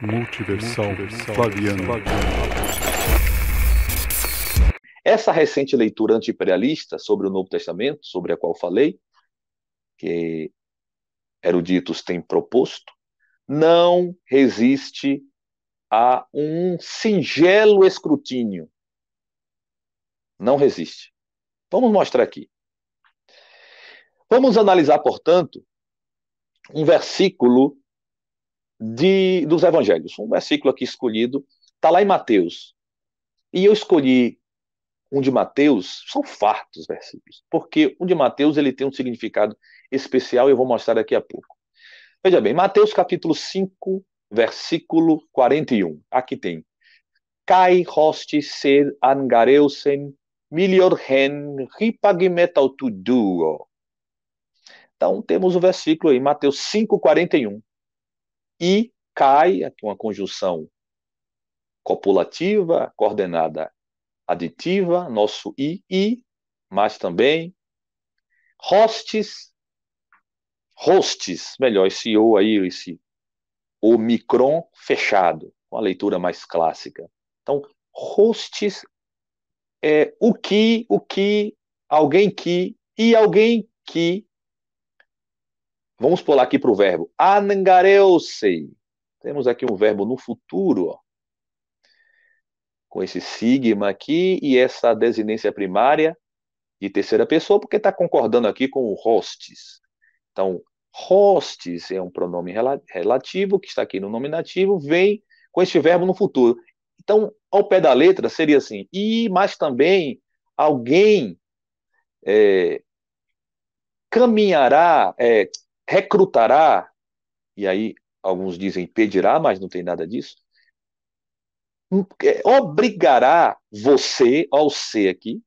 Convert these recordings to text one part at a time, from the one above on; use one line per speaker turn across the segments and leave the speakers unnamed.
Multiversal Flaviano.
Essa recente leitura anti-imperialista sobre o Novo Testamento, sobre a qual falei, que eruditos têm proposto, não resiste a um singelo escrutínio. Não resiste. Vamos mostrar aqui. Vamos analisar, portanto, um versículo dos Evangelhos. Um versículo aqui escolhido, está lá em Mateus. E eu escolhi um de Mateus, são fartos versículos, porque o de Mateus ele tem um significado especial e eu vou mostrar daqui a pouco. Veja bem, Mateus capítulo 5, versículo 41. Aqui tem. Kai hosti sed angareusen miliorhen ripagimetautuduro. Então temos o versículo aí, Mateus 5, 41. E cai, aqui uma conjunção copulativa, coordenada aditiva, nosso i, mas também hostes, melhor, esse o aí, esse omicron fechado, com a leitura mais clássica. Então, hostes é o que, alguém que, e alguém que. Vamos pular aqui para o verbo angareusei. Temos aqui um verbo no futuro, ó, com esse sigma aqui e essa desinência primária de terceira pessoa, porque está concordando aqui com o hostes. Então, hostes é um pronome relativo, que está aqui no nominativo, vem com este verbo no futuro. Então, ao pé da letra, seria assim, mas também alguém caminhará, recrutará, e aí alguns dizem pedirá, mas não tem nada disso, obrigará você, ao ser aqui,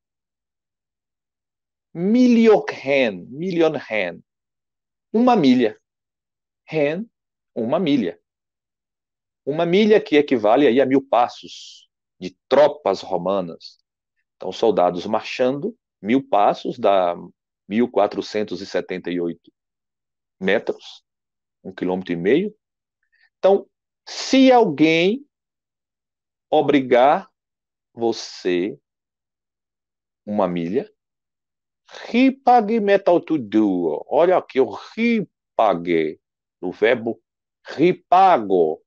million hen, uma milha. Hen, uma milha. Uma milha que equivale aí a 1000 passos de tropas romanas. Então, soldados marchando, 1000 passos dá 1478 metros, 1,5 km. Então, se alguém obrigar você uma milha, ripag metal to do. Olha aqui o ripag, o verbo ripago,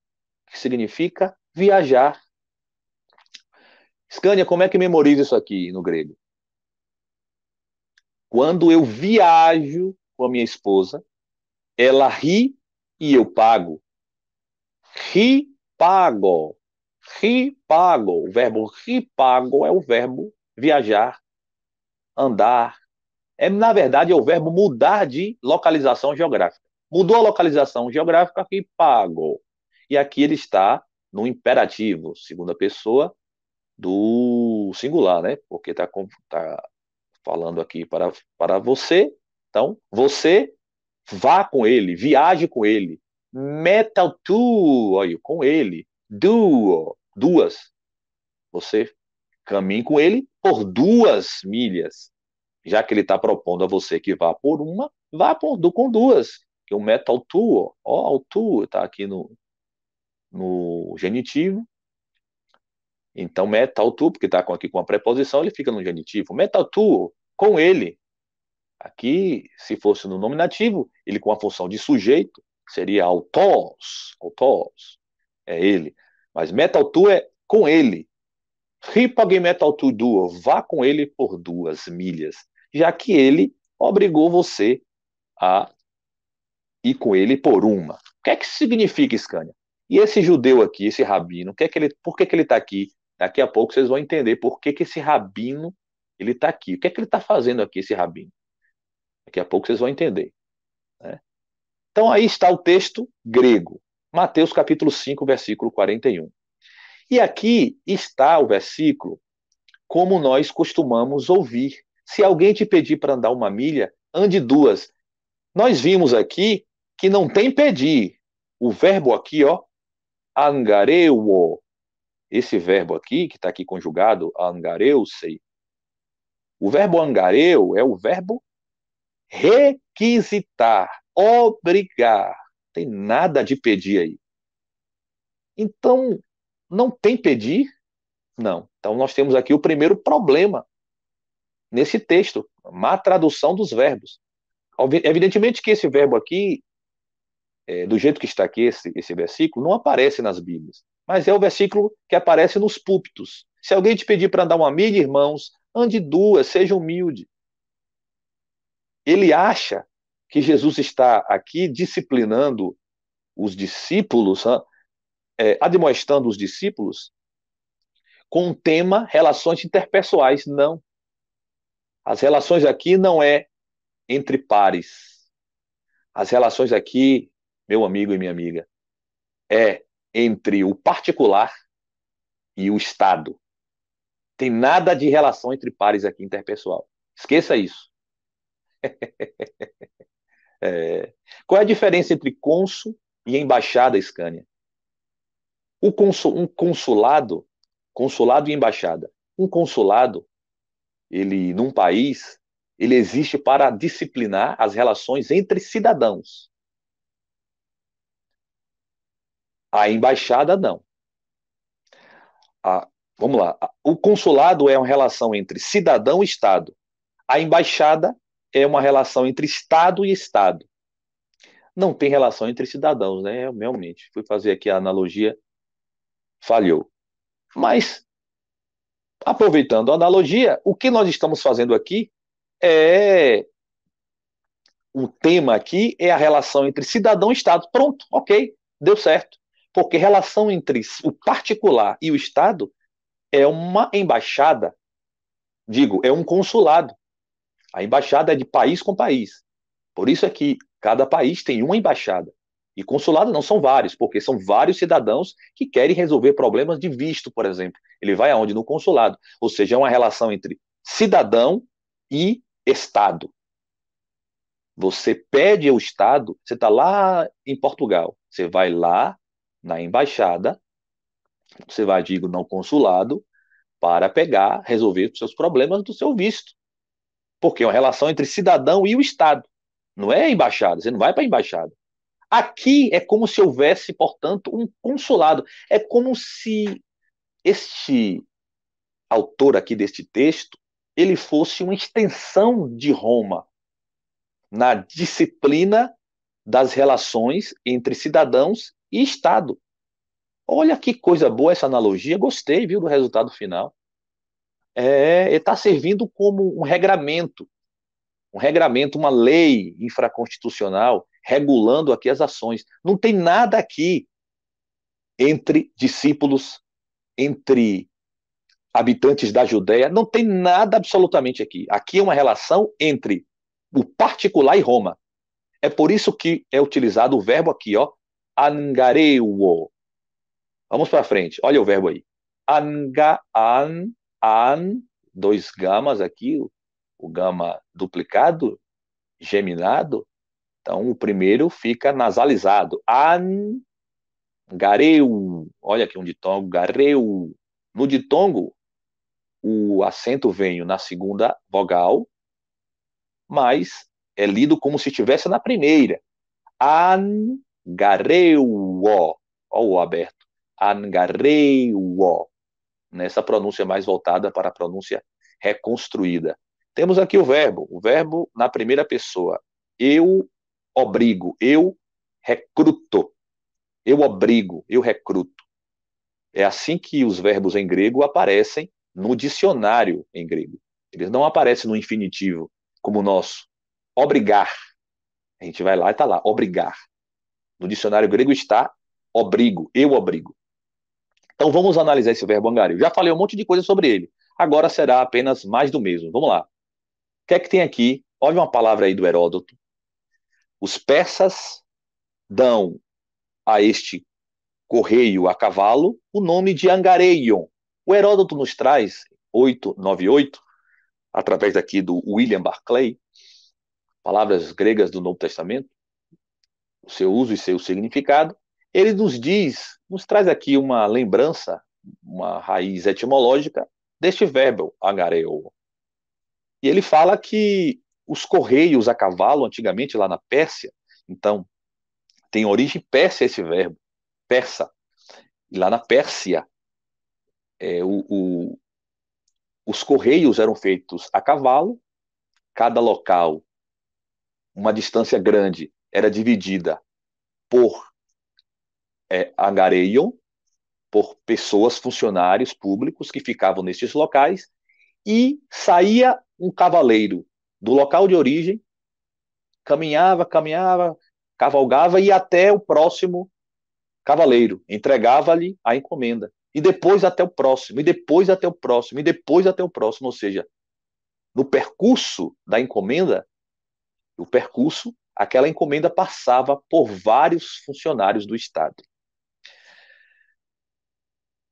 que significa viajar. Scania, como é que memoriza isso aqui no grego? Quando eu viajo com a minha esposa, ela ri e eu pago. Ripago. Ripago. O verbo ripago é o verbo viajar, andar. Na verdade, é o verbo mudar de localização geográfica. Mudou a localização geográfica, ripago. E aqui ele está no imperativo, segunda pessoa do singular, né? Porque está falando aqui para você. Então, você vá com ele, viaje com ele. Metal to, olha, com ele. Duas. Você caminhe com ele por 2 milhas. Já que ele está propondo a você que vá por uma, vá com 2. Que o metal to, ó, o to está aqui no genitivo. Então, metal to, porque está aqui com a preposição, ele fica no genitivo. Metal to, com ele. Aqui, se fosse no nominativo, ele com a função de sujeito, seria autos, é ele. Mas metal to é com ele. Ripag metal to duo, vá com ele por 2 milhas, já que ele obrigou você a ir com ele por uma. O que é que significa, Scania? E esse judeu aqui, esse rabino, por que ele está aqui? Daqui a pouco vocês vão entender por que esse rabino ele está aqui. O que é que ele está fazendo aqui, esse rabino? Daqui a pouco vocês vão entender. Né? Então aí está o texto grego. Mateus capítulo 5, versículo 41. E aqui está o versículo como nós costumamos ouvir. Se alguém te pedir para andar 1 milha, ande 2. Nós vimos aqui que não tem pedir. O verbo aqui, ó, angareu, esse verbo aqui, que está aqui conjugado, angareusei. O verbo angareu é o verbo requisitar, obrigar. Tem nada de pedir aí. Então, não tem pedir? Não. Então, nós temos aqui o primeiro problema nesse texto, má tradução dos verbos. Evidentemente que esse verbo aqui, do jeito que está aqui, esse versículo, não aparece nas Bíblias, mas é o versículo que aparece nos púlpitos. Se alguém te pedir para andar uma milha, irmãos, ande duas, seja humilde. Ele acha que Jesus está aqui disciplinando os discípulos, admoestando os discípulos com o tema relações interpessoais. Não. As relações aqui não é entre pares. As relações aqui, meu amigo e minha amiga, é entre o particular e o Estado. Tem nada de relação entre pares aqui interpessoal. Esqueça isso. Qual é a diferença entre cônsul e embaixada, Scania? Um consulado e embaixada. Um consulado, ele num país, ele existe para disciplinar as relações entre cidadãos. A embaixada não. Vamos lá. O consulado é uma relação entre cidadão e Estado. A embaixada é uma relação entre Estado e Estado. Não tem relação entre cidadãos, né? Realmente. Fui fazer aqui a analogia, falhou. Mas, aproveitando a analogia, o que nós estamos fazendo aqui é. O tema aqui é a relação entre cidadão e Estado. Pronto, ok, deu certo. Porque relação entre o particular e o Estado é uma embaixada, digo, é um consulado. A embaixada é de país com país. Por isso é que cada país tem uma embaixada. E consulado não são vários, porque são vários cidadãos que querem resolver problemas de visto, por exemplo. Ele vai aonde? No consulado. Ou seja, é uma relação entre cidadão e Estado. Você pede ao Estado, você está lá em Portugal, você vai lá na embaixada, você vai, digo, no consulado, para pegar, resolver os seus problemas do seu visto. Porque é uma relação entre cidadão e o Estado. Não é embaixada, você não vai para a embaixada. Aqui é como se houvesse, portanto, um consulado. É como se este autor aqui deste texto, ele fosse uma extensão de Roma na disciplina das relações entre cidadãos e Estado. Olha que coisa boa essa analogia, gostei, viu, do resultado final. Está servindo como um regramento, uma lei infraconstitucional regulando aqui as ações. Não tem nada aqui entre discípulos, entre habitantes da Judéia, não tem nada absolutamente aqui. Aqui é uma relação entre o particular e Roma. É por isso que é utilizado o verbo aqui, ó, angareuo. Vamos para frente, olha o verbo aí. Dois gamas aqui, o gama duplicado, geminado. Então, o primeiro fica nasalizado. Angareu. Olha aqui um ditongo, gareu. No ditongo, o acento vem na segunda vogal, mas é lido como se estivesse na primeira. Angareu. Olha o aberto. Angareu. Nessa pronúncia mais voltada para a pronúncia reconstruída. Temos aqui o verbo na primeira pessoa. Eu obrigo, eu recruto. Eu obrigo, eu recruto. É assim que os verbos em grego aparecem no dicionário em grego. Eles não aparecem no infinitivo, como o nosso. Obrigar. A gente vai lá e está lá, obrigar. No dicionário grego está obrigo, eu obrigo. Então vamos analisar esse verbo angareu. Já falei um monte de coisa sobre ele. Agora será apenas mais do mesmo. Vamos lá. O que é que tem aqui? Olha uma palavra aí do Heródoto. Os persas dão a este correio a cavalo o nome de Angareion. O Heródoto nos traz, 898, através daqui do William Barclay, palavras gregas do Novo Testamento, o seu uso e seu significado. Ele nos traz aqui uma lembrança, uma raiz etimológica deste verbo, angareu. E ele fala que os correios a cavalo, antigamente lá na Pérsia, então tem origem persa esse verbo, persa. E lá na Pérsia, os correios eram feitos a cavalo, cada local, uma distância grande, era dividida por angareion, por pessoas, funcionários públicos que ficavam nesses locais, e saía um cavaleiro do local de origem, caminhava, cavalgava e ia até o próximo cavaleiro, entregava-lhe a encomenda. E depois até o próximo, e depois até o próximo, e depois até o próximo. Ou seja, no percurso da encomenda, o percurso, aquela encomenda passava por vários funcionários do Estado.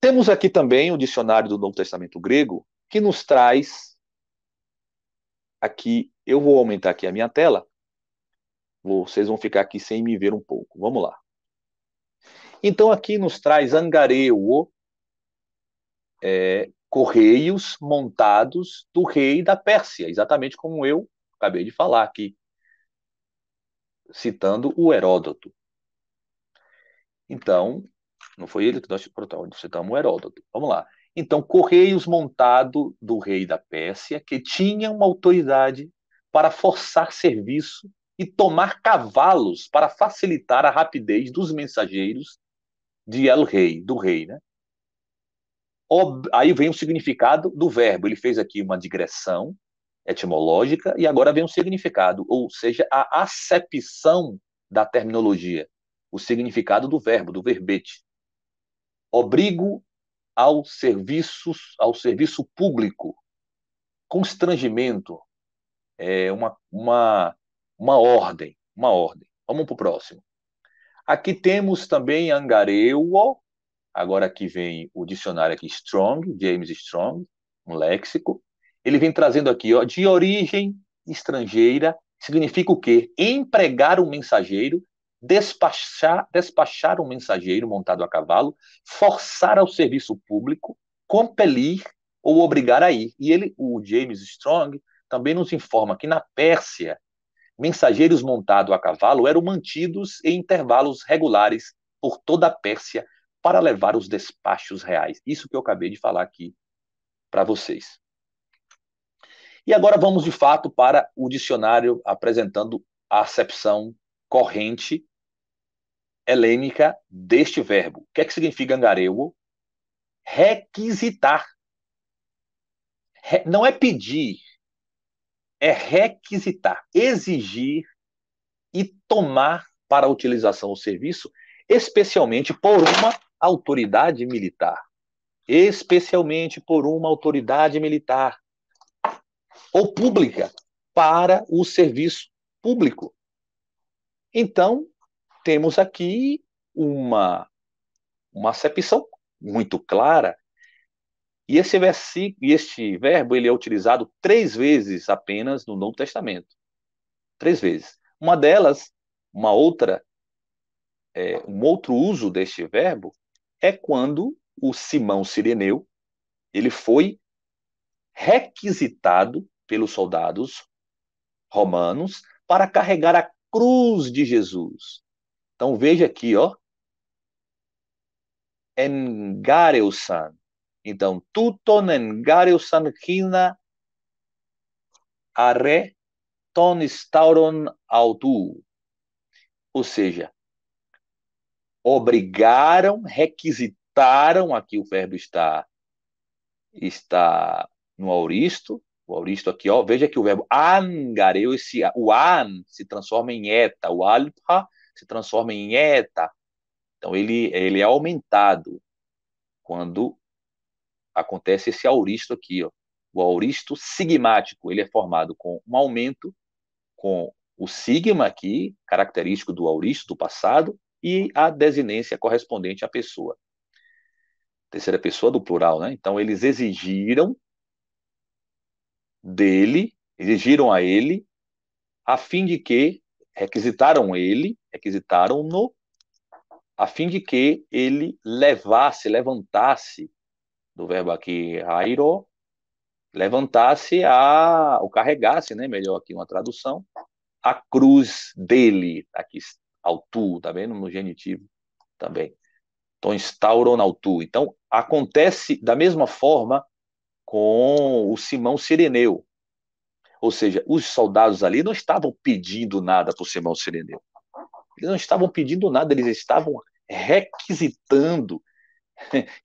Temos aqui também o dicionário do Novo Testamento grego, que nos traz, aqui, eu vou aumentar aqui a minha tela, vocês vão ficar aqui sem me ver um pouco. Vamos lá. Então aqui nos traz angareu, correios montados do rei da Pérsia, exatamente como eu acabei de falar aqui, citando o Heródoto. Então, não foi ele que nós citamos o Heródoto. Vamos lá. Então, correios montados do rei da Pérsia, que tinha uma autoridade para forçar serviço e tomar cavalos para facilitar a rapidez dos mensageiros de El Rei, do rei, né? Aí vem o significado do verbo. Ele fez aqui uma digressão etimológica e agora vem o significado, ou seja, a acepção da terminologia, o significado do verbo, do verbete. Obrigo ao serviço público, constrangimento, uma ordem, uma ordem. Vamos para o próximo. Aqui temos também angareuo, agora aqui vem o dicionário aqui Strong, James Strong, um léxico. Ele vem trazendo aqui, ó, de origem estrangeira, significa o quê? Empregar um mensageiro, despachar um mensageiro montado a cavalo, forçar ao serviço público, compelir ou obrigar a ir. E ele, o James Strong, também nos informa que na Pérsia, mensageiros montados a cavalo eram mantidos em intervalos regulares por toda a Pérsia para levar os despachos reais. Isso que eu acabei de falar aqui para vocês. E agora vamos, de fato, para o dicionário apresentando a acepção corrente helênica deste verbo. O que é que significa angareuo? Requisitar. Não é pedir, é requisitar, exigir e tomar para a utilização do serviço, especialmente por uma autoridade militar. Especialmente por uma autoridade militar ou pública para o serviço público. Então, temos aqui uma acepção muito clara. E este verbo ele é utilizado 3 vezes apenas no Novo Testamento. 3 vezes. Uma delas, um outro uso deste verbo é quando o Simão Cireneu ele foi requisitado pelos soldados romanos para carregar a cruz de Jesus. Então veja aqui, ó, engareusan. Então, tuton engareusan hina arre ton stauron autu. Ou seja, obrigaram, requisitaram, aqui o verbo está no auristo, o auristo aqui, ó, veja que o verbo angareu, o an se transforma em eta, o alpa se transforma em eta. Então, ele é aumentado quando acontece esse auristo aqui, ó. O auristo sigmático, ele é formado com um aumento, com o sigma aqui, característico do auristo do passado, e a desinência correspondente à pessoa. Terceira pessoa do plural, né? Então, eles exigiram a ele, a fim de que, requisitaram-no, a fim de que ele levantasse, do verbo aqui, hairo, levantasse ou carregasse, né, melhor aqui uma tradução, a cruz dele, aqui, autu, tá vendo? No genitivo também. Então, instauron autu. Então, acontece da mesma forma com o Simão Cireneu. Ou seja, os soldados ali não estavam pedindo nada para o Simão Cireneu. Eles não estavam pedindo nada, eles estavam requisitando.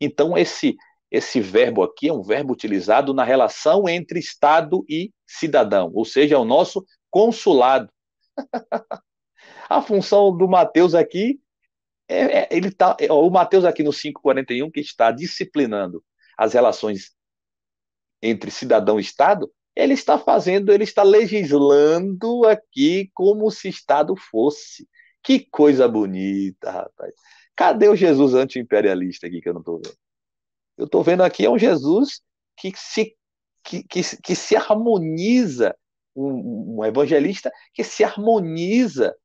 Então, esse verbo aqui é um verbo utilizado na relação entre Estado e cidadão, ou seja, é o nosso consulado. A função do Mateus aqui o Mateus aqui no 5:41 que está disciplinando as relações entre cidadão e Estado, ele está legislando aqui como se Estado fosse. Que coisa bonita, rapaz. Cadê o Jesus anti-imperialista aqui que eu não estou vendo? Eu estou vendo aqui um Jesus que se harmoniza, um evangelista que se harmoniza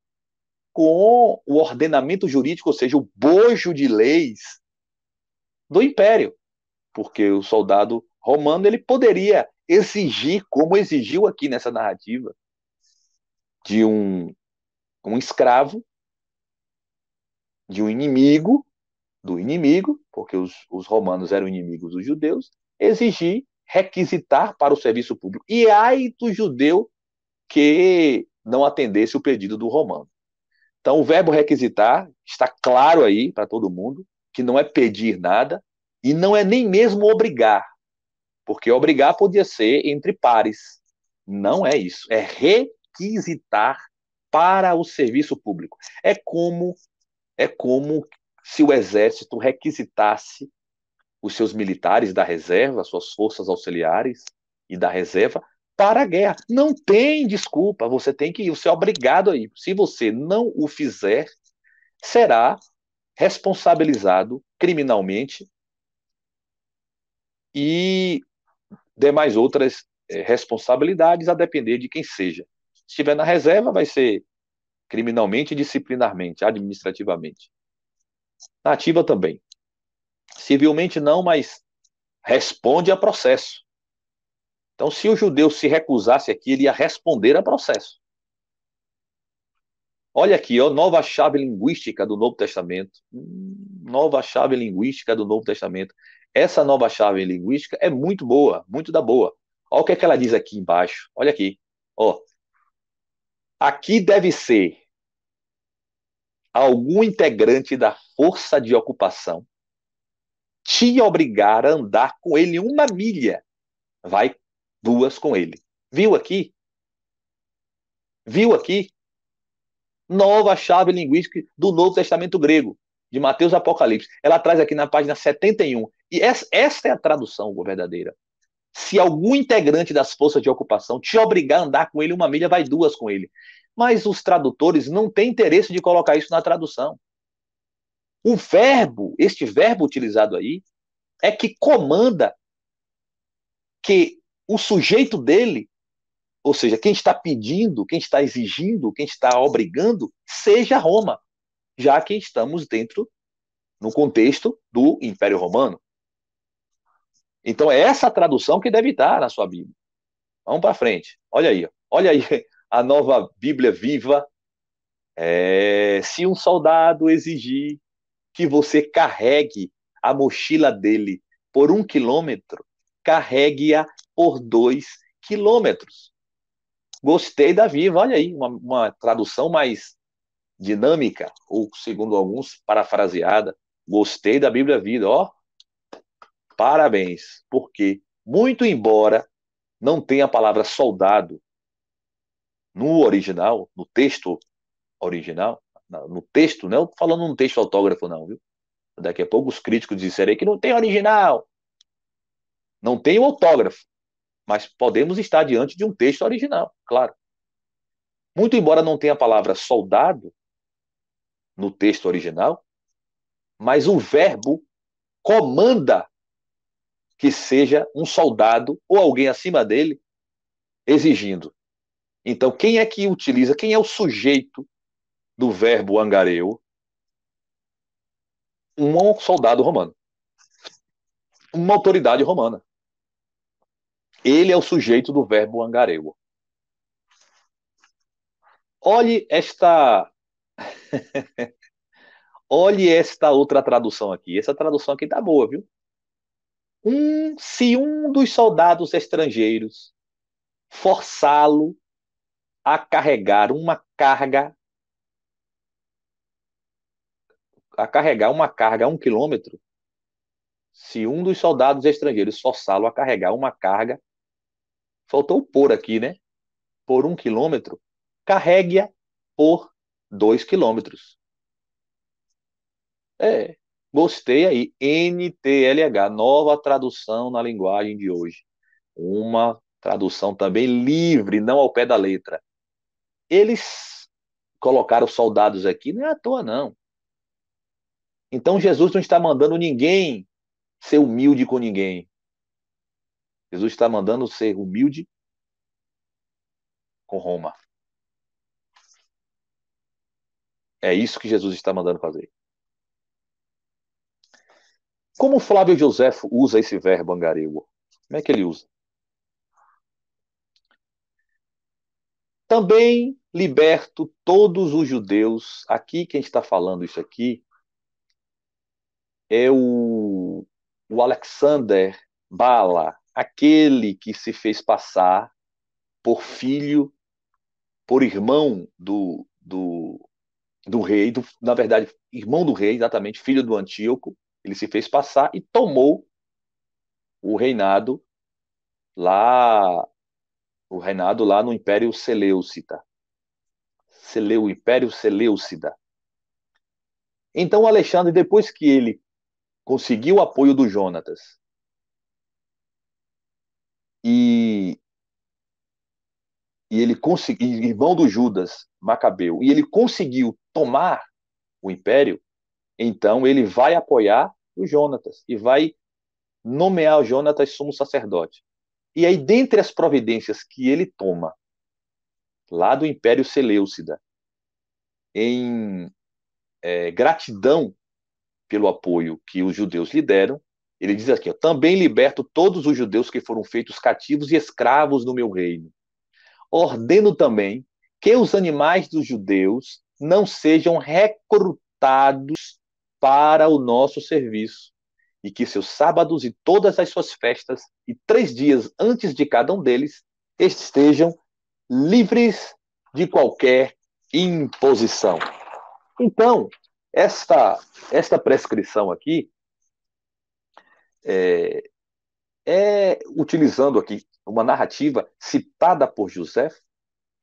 com o ordenamento jurídico, ou seja, o bojo de leis do império, porque o soldado romano ele poderia exigir, como exigiu aqui nessa narrativa, de um escravo, de um inimigo, do inimigo, porque os romanos eram inimigos dos judeus, exigir, requisitar para o serviço público. E ai do judeu que não atendesse o pedido do romano. Então, o verbo requisitar está claro aí para todo mundo, que não é pedir nada e não é nem mesmo obrigar, porque obrigar podia ser entre pares. Não é isso. É requisitar para o serviço público. É como se o exército requisitasse os seus militares da reserva, suas forças auxiliares e da reserva para a guerra. Não tem desculpa, você tem que ir, você é obrigado a ir. Se você não o fizer, será responsabilizado criminalmente e demais outras responsabilidades a depender de quem seja. Se estiver na reserva, vai ser criminalmente, disciplinarmente, administrativamente. Na ativa também. Civilmente não, mas responde a processo. Então, se o judeu se recusasse aqui, ele ia responder a processo. Olha aqui, ó, nova chave linguística do Novo Testamento. Nova chave linguística do Novo Testamento. Essa nova chave linguística é muito boa, muito da boa. Olha o que é que ela diz aqui embaixo. Olha aqui. Ó, aqui deve ser algum integrante da força de ocupação te obrigar a andar com ele 1 milha. Vai 2 com ele. Viu aqui? Viu aqui? Nova chave linguística do Novo Testamento grego, de Mateus Apocalipse. Ela traz aqui na página 71. E essa é a tradução verdadeira. Se algum integrante das forças de ocupação te obrigar a andar com ele 1 milha, vai 2 com ele. Mas os tradutores não têm interesse de colocar isso na tradução. O verbo, este verbo utilizado aí, é que comanda que o sujeito dele, ou seja, quem está pedindo, quem está exigindo, quem está obrigando, seja Roma, já que estamos dentro, no contexto do Império Romano. Então é essa tradução que deve estar na sua Bíblia. Vamos para frente. Olha aí a nova Bíblia viva. Se um soldado exigir que você carregue a mochila dele por 1 quilômetro, carregue-a por 2 quilômetros. Gostei da Viva, olha aí, uma tradução mais dinâmica, ou segundo alguns, parafraseada. Gostei da Bíblia Vida, ó, parabéns, porque muito embora não tenha a palavra soldado no original, no texto original, no texto, não falando num texto autógrafo não, viu? Daqui a pouco os críticos disserem que não tem original, não tem o autógrafo, mas podemos estar diante de um texto original, claro. Muito embora não tenha a palavra soldado no texto original, mas o verbo comanda que seja um soldado ou alguém acima dele exigindo. Então, quem é que utiliza, quem é o sujeito do verbo angareu? Um soldado romano. Uma autoridade romana. Ele é o sujeito do verbo angareu. Olhe Olhe esta outra tradução aqui. Essa tradução aqui tá boa, viu? Se um dos soldados estrangeiros forçá-lo a carregar uma carga, a 1 quilômetro, se um dos soldados estrangeiros forçá-lo a carregar uma carga, faltou por aqui, né? Por 1 quilômetro, carregue-a por 2 quilômetros. É, gostei aí. NTLH, nova tradução na linguagem de hoje. Uma tradução também livre, não ao pé da letra. Eles colocaram soldados aqui, não é à toa, não. Então Jesus não está mandando ninguém ser humilde com ninguém. Jesus está mandando ser humilde com Roma. É isso que Jesus está mandando fazer. Como Flávio Josefo usa esse verbo angareu? Como é que ele usa? Também liberto todos os judeus. Aqui quem está falando isso aqui é o Alexander Bala, aquele que se fez passar por filho, por irmão do rei, na verdade, irmão do rei, exatamente, filho do Antíoco. Ele se fez passar e tomou o reinado lá, o reinado lá no Império Seleucida. Império Seleucida. Então, Alexandre, depois que ele conseguiu o apoio do Jonatas e, e ele conseguiu, irmão do Judas Macabeu, e ele conseguiu tomar o império, então ele vai apoiar o Jonatas e vai nomear o Jonatas sumo sacerdote. E aí, dentre as providências que ele toma lá do Império Seleucida, em gratidão pelo apoio que os judeus lhe deram, ele diz aqui: também liberto todos os judeus que foram feitos cativos e escravos no meu reino. Ordeno também que os animais dos judeus não sejam recrutados para o nosso serviço, e que seus sábados e todas as suas festas, e 3 dias antes de cada um deles, estejam livres de qualquer imposição. Então, esta prescrição aqui é, utilizando aqui uma narrativa citada por José,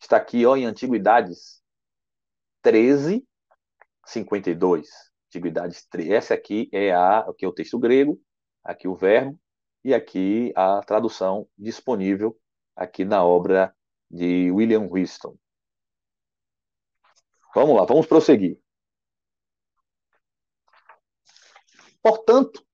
está aqui ó, em Antiguidades 13:52. Antiguidades 13. Essa aqui aqui é o texto grego, aqui o verbo, e aqui a tradução disponível aqui na obra de William Whiston. Vamos lá, vamos prosseguir. Portanto,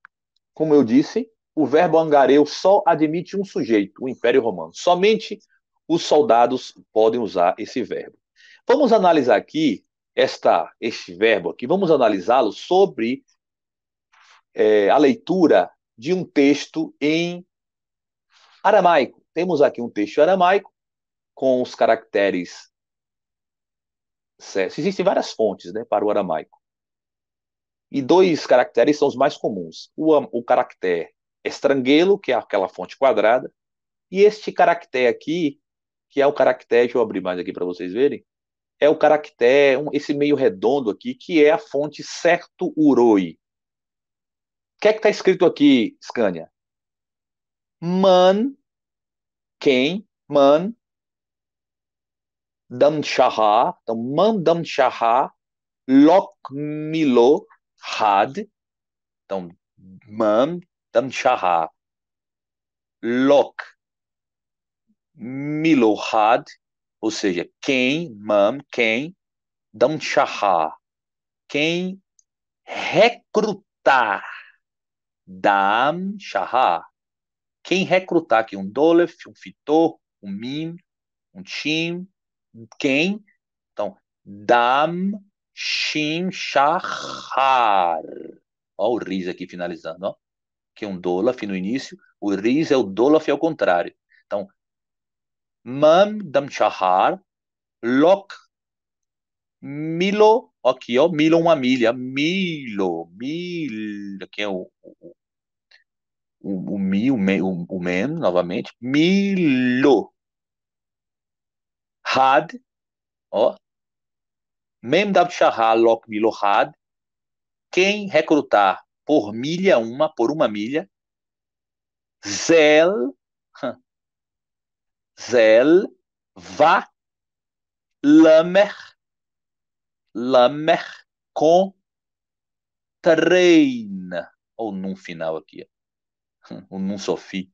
como eu disse, o verbo angareu só admite um sujeito, o Império Romano. Somente os soldados podem usar esse verbo. Vamos analisar aqui este verbo aqui, vamos analisá-lo sobre a leitura de um texto em aramaico. Temos aqui um texto aramaico com os caracteres certos. Existem várias fontes, né, para o aramaico. E 2 caracteres são os mais comuns. O caractere estrangelo, que é aquela fonte quadrada, e este caractere aqui, que é o caractere, deixa eu abrir mais aqui para vocês verem, é o caractere, esse meio redondo aqui, que é a fonte certo uroi. O que é que está escrito aqui, Scania? Man, quem, man, dam shaha, então man dam shaha, lok milo had, então man dam shaha, lok milo had, ou seja, quem, man, quem, dam shaha, quem recrutar, dam shaha, quem recrutar aqui, um dolef, um fitor, um mim, um tim, quem, então, dam shim shahar. Ó o riz aqui finalizando, ó. Que é um dolaf no início, o riz é o dolaf ao contrário. Então, mam dam shahar, lok milo Aqui, ó, milho, uma milha. Milho. Aqui é o mi, o men, novamente. Milho. Had, ó. Mem dab shahar lok milo had. Quem recrutar por milha uma, por uma milha. Zel, zel, va, lamer, lamer, com, treina. Ou num final aqui, ou num sofi.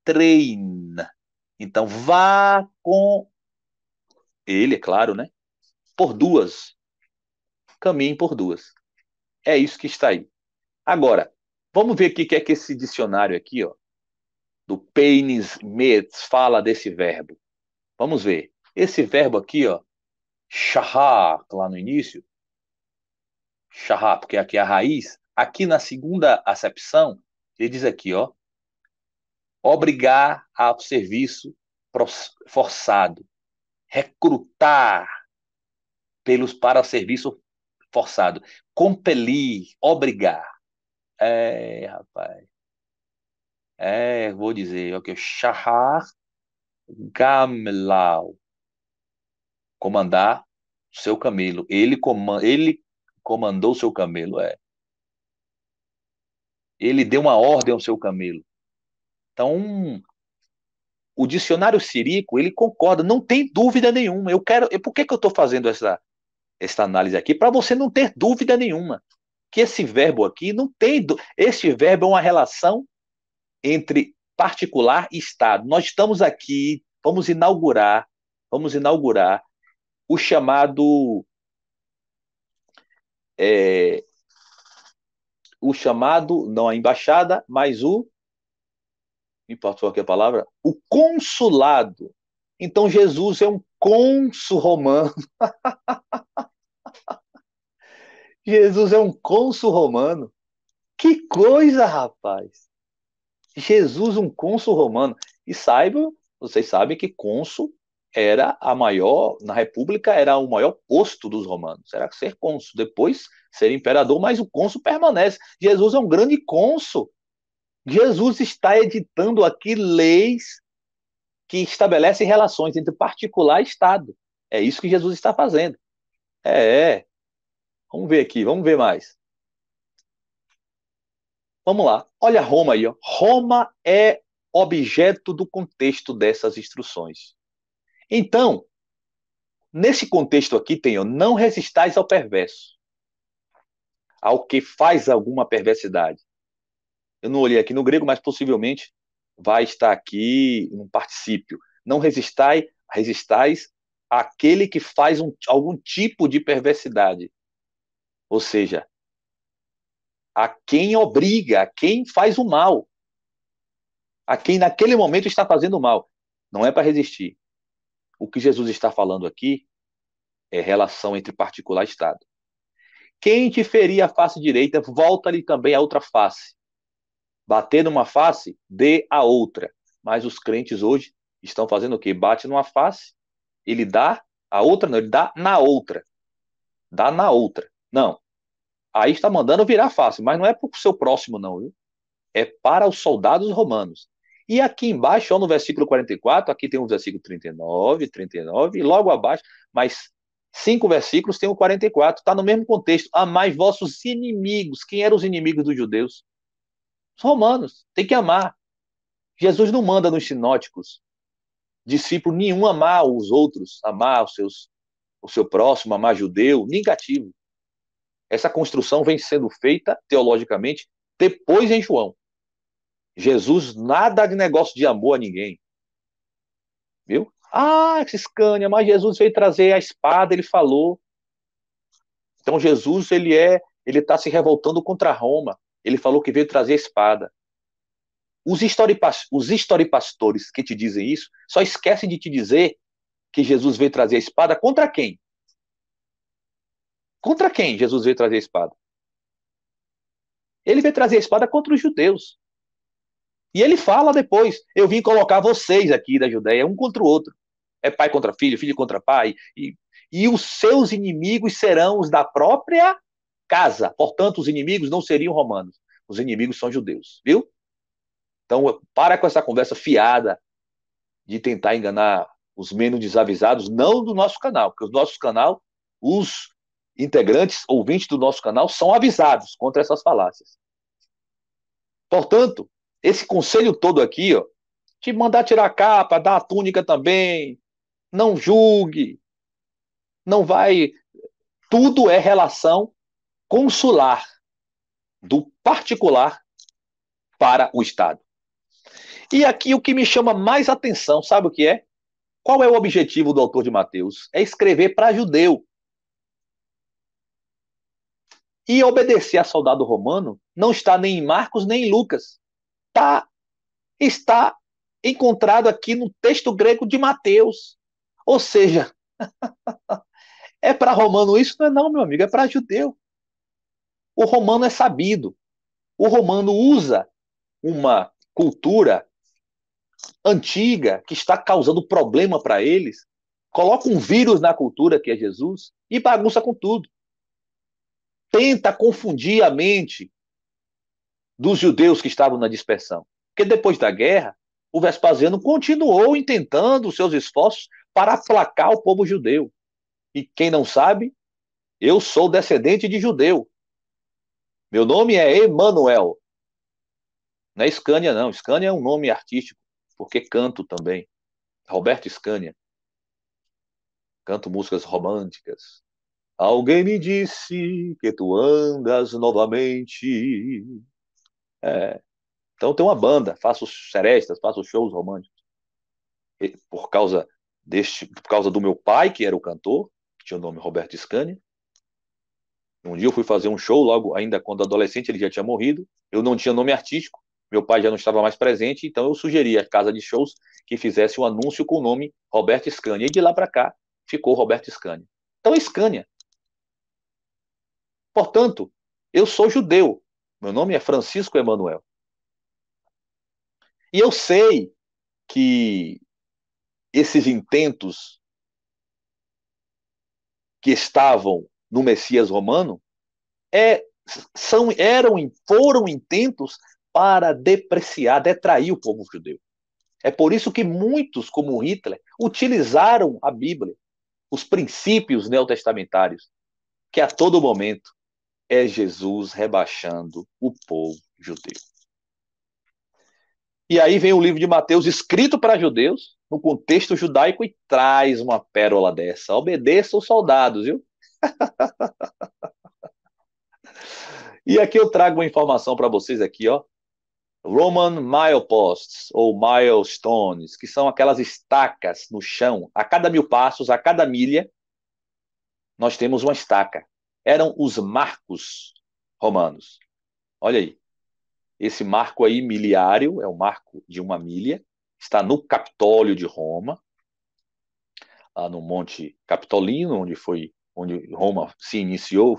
Treina. Então, vá com ele, é claro, né? Por duas. Caminhe por duas. É isso que está aí. Agora, vamos ver aqui o que é que esse dicionário aqui, ó, do Paynes Metz, fala desse verbo. Vamos ver. Esse verbo aqui, ó, shahar, lá no início, shahar, porque aqui é a raiz. Aqui na segunda acepção, ele diz aqui, ó, obrigar ao serviço forçado, recrutar para o serviço forçado, compelir, obrigar. Rapaz. Vou dizer, ok, Shahar Gamlau, comandar seu camelo. Ele comandou seu camelo, é. Ele deu uma ordem ao seu camelo. Então, o dicionário Sirico, ele concorda, não tem dúvida nenhuma. Por que eu estou fazendo essa análise aqui? Para você não ter dúvida nenhuma. Que esse verbo aqui não tem. Este verbo é uma relação entre particular e Estado. Nós estamos aqui, vamos inaugurar o chamado, é, não a embaixada, mas não importa qual é a palavra, o consulado. Então Jesus é um cônsul romano. Jesus é um cônsul romano. Que coisa, rapaz! Jesus, um cônsul romano. E vocês sabem que cônsul era na República era o maior posto dos romanos, era ser cônsul, depois ser imperador, mas o cônsul permanece. Jesus é um grande cônsul. Jesus está editando aqui leis que estabelecem relações entre particular e Estado. É isso que Jesus está fazendo. É. Vamos ver aqui, vamos ver mais. Vamos lá. Olha Roma aí, ó. Roma é objeto do contexto dessas instruções. Então, nesse contexto aqui tem, ó, não resistais ao perverso, ao que faz alguma perversidade. Eu não olhei aqui no grego, mas possivelmente vai estar aqui um particípio. Não resistais àquele que faz algum tipo de perversidade. Ou seja, a quem obriga, a quem faz o mal, a quem naquele momento está fazendo o mal. Não é para resistir. O que Jesus está falando aqui é relação entre particular e Estado. Quem te ferir a face direita, volta-lhe também a outra face. Bater numa face, dê a outra. Mas os crentes hoje estão fazendo o quê? Bate numa face, ele dá a outra, não, ele dá na outra. Dá na outra. Não. Aí está mandando virar face, mas não é para o seu próximo, não, viu? É para os soldados romanos. E aqui embaixo, ó, no versículo 44, aqui tem o versículo 39, e logo abaixo, mais 5 versículos tem o 44, está no mesmo contexto. Amai vossos inimigos. Quem eram os inimigos dos judeus? Os romanos. Tem que amar. Jesus não manda nos sinóticos discípulo nenhum amar os outros, amar o seu próximo, amar judeu, negativo. Essa construção vem sendo feita teologicamente depois em João. Jesus nada de negócio de amor a ninguém. Viu? Que escânia, mas Jesus veio trazer a espada, ele falou. Então Jesus, ele está se revoltando contra Roma. Ele falou que veio trazer a espada. Os historipastores que te dizem isso só esquecem de te dizer que Jesus veio trazer a espada contra quem? Contra quem Jesus veio trazer a espada? Ele veio trazer a espada contra os judeus. E ele fala depois: eu vim colocar vocês aqui da Judéia, um contra o outro. É pai contra filho, filho contra pai. e os seus inimigos serão os da própria casa. Portanto, os inimigos não seriam romanos. Os inimigos são judeus, viu? Então, para com essa conversa fiada de tentar enganar os menos desavisados, não do nosso canal, porque o nosso canal, os integrantes, ouvintes do nosso canal, são avisados contra essas falácias. Portanto, esse conselho todo aqui, ó, te mandar tirar a capa, dar a túnica também, não julgue, não vai. Tudo é relação consular, do particular para o Estado. E aqui o que me chama mais atenção, sabe o que é? Qual é o objetivo do autor de Mateus? É escrever para judeu. E obedecer a soldado romano não está nem em Marcos nem em Lucas. Tá, está encontrado aqui no texto grego de Mateus. Ou seja, é para romano isso? Não é não, meu amigo, é para judeu. O romano é sabido. O romano usa uma cultura antiga que está causando problema para eles, coloca um vírus na cultura que é Jesus e bagunça com tudo. Tenta confundir a mente dos judeus que estavam na dispersão. Porque depois da guerra, o Vespasiano continuou intentando os seus esforços para aplacar o povo judeu. E quem não sabe, eu sou descendente de judeu. Meu nome é Emanuel. Não é Scania, não. Scania é um nome artístico, porque canto também. Roberto Scania. Canto músicas românticas. Alguém me disse que tu andas novamente. É. Então tem uma banda, faço serestas, faço shows românticos. Por causa do meu pai, que era o cantor, que tinha o nome Roberto Scania. Um dia eu fui fazer um show, logo ainda quando adolescente, ele já tinha morrido. Eu não tinha nome artístico, meu pai já não estava mais presente, então eu sugeri à casa de shows que fizesse um anúncio com o nome Roberto Scania. E de lá para cá ficou Roberto Scania. Então, Scania. Portanto, eu sou judeu. Meu nome é Francisco Emanuel. E eu sei que esses intentos que estavam no Messias romano é, foram intentos para depreciar, detrair o povo judeu. É por isso que muitos, como Hitler, utilizaram a Bíblia, os princípios neotestamentários, que a todo momento é Jesus rebaixando o povo judeu. E aí vem o livro de Mateus, escrito para judeus, no contexto judaico, e traz uma pérola dessa. Obedeça os soldados, viu? E aqui eu trago uma informação para vocês aqui, ó. Roman mileposts, ou milestones, que são aquelas estacas no chão. A cada 1000 passos, a cada milha, nós temos uma estaca. Eram os marcos romanos. Olha aí. Esse marco aí, miliário, é o marco de uma milha. Está no Capitólio de Roma, lá no Monte Capitolino, onde Roma se iniciou,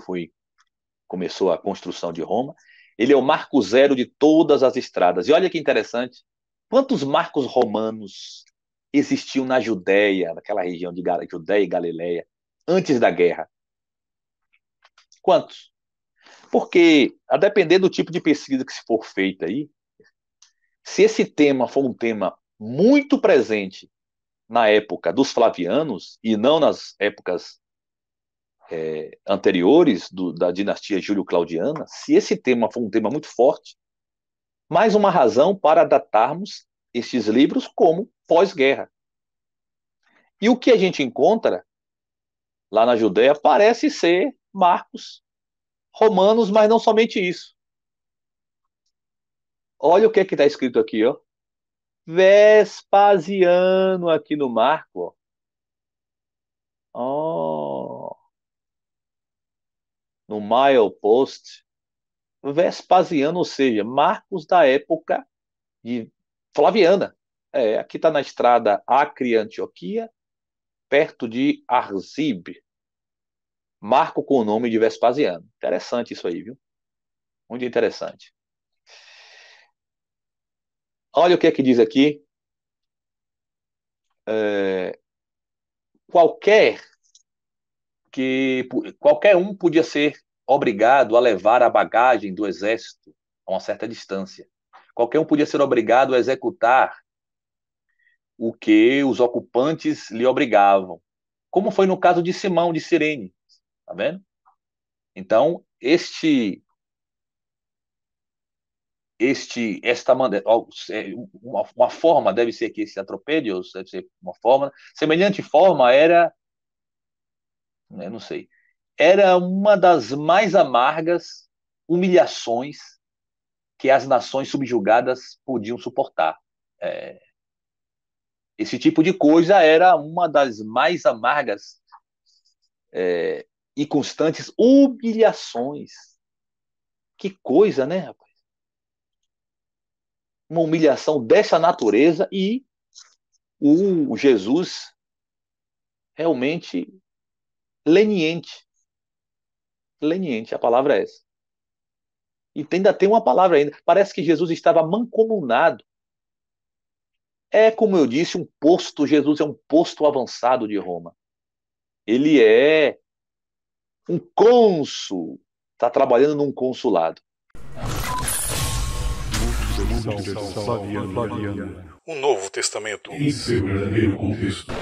começou a construção de Roma. Ele é o marco zero de todas as estradas. E olha que interessante, quantos marcos romanos existiam na Judéia, naquela região de Judéia e Galileia, antes da guerra? Quantos? Porque, a depender do tipo de pesquisa que se for feita aí, se esse tema for um tema muito presente na época dos Flavianos e não nas épocas anteriores da dinastia Júlio-Claudiana, se esse tema for um tema muito forte, mais uma razão para datarmos estes livros como pós-guerra. E o que a gente encontra lá na Judéia parece ser marcos romanos, mas não somente isso. Olha o que está escrito aqui, ó. Vespasiano aqui no marco. Ó. Oh, no milepost. Vespasiano, ou seja, marcos da época de Flaviana. Aqui está na estrada Acre-Antioquia, perto de Arzib. Marco com o nome de Vespasiano. Interessante isso aí, viu? Muito interessante. Olha o que é que diz aqui. Qualquer que qualquer um podia ser obrigado a levar a bagagem do exército a uma certa distância. Qualquer um podia ser obrigado a executar o que os ocupantes lhe obrigavam, como foi no caso de Simão de Cirene, tá vendo? Então, uma forma deve ser que esse atropédios deve ser uma forma, semelhante forma era, né, não sei, era uma das mais amargas humilhações que as nações subjugadas podiam suportar. É, esse tipo de coisa era uma das mais amargas e constantes humilhações. Que coisa, né, rapaz? Uma humilhação dessa natureza e o Jesus realmente leniente. Leniente, a palavra é essa. E ainda tem uma palavra ainda. Parece que Jesus estava mancomunado. É, como eu disse, um posto. Jesus é um posto avançado de Roma. Ele é um cônsul. Está trabalhando num consulado.
Flaviana.
O Novo Testamento
Em seu verdadeiro contexto.